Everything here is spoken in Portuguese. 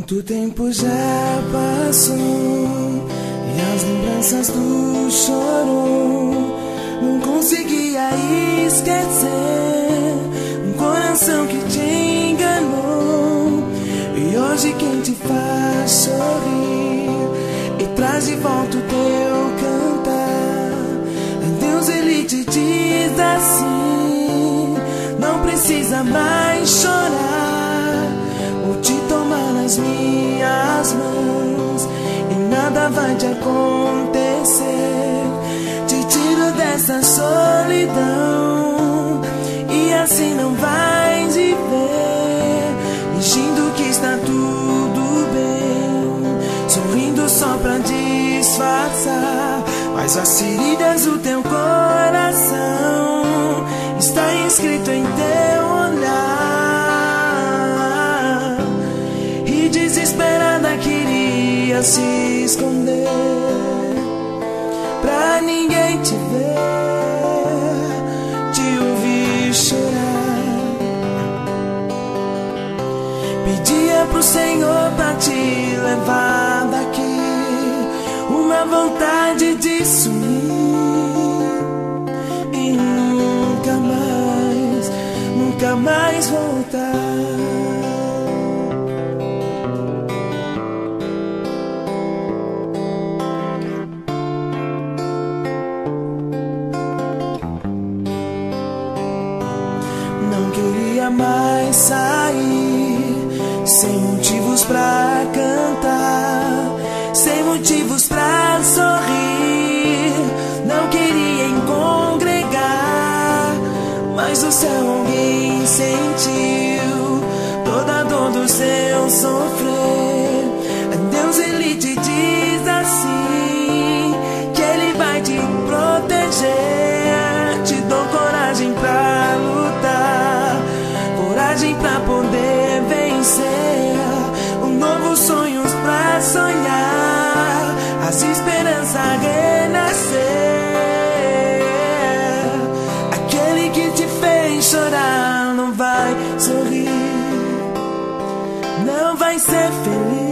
Quanto tempo já passou e as lembranças do choro não conseguia esquecer. Um coração que te enganou e hoje quem te faz sorrir e traz de volta o teu cantar. Deus, ele te diz assim: não precisa mais chorar, vou te tomar nas minhas mãos e nada vai te acontecer. Te tiro dessa solidão e assim não vais viver, fingindo que está tudo bem, sorrindo só pra disfarçar. Mas as feridas do teu coração está escrito em teu olhar, e desesperada queria se esconder pra ninguém te ver, te ouvir chorar. Pedia pro Senhor pra te levar daqui, uma vontade de sumir e nunca mais voltar. Não queria mais sair, sem motivos pra cantar, sem motivos pra sorrir. Não queria em congregar, mas do céu alguém sentiu toda a dor do seu sofrer. Deus, ele te diz assim que ele vai te proteger. Te dou coragem pra lutar, coragem pra poder vencer, novos sonhos pra sonhar, as esperanças renascer. Aquele que te fez chorar não vai sorrir, não vai ser feliz.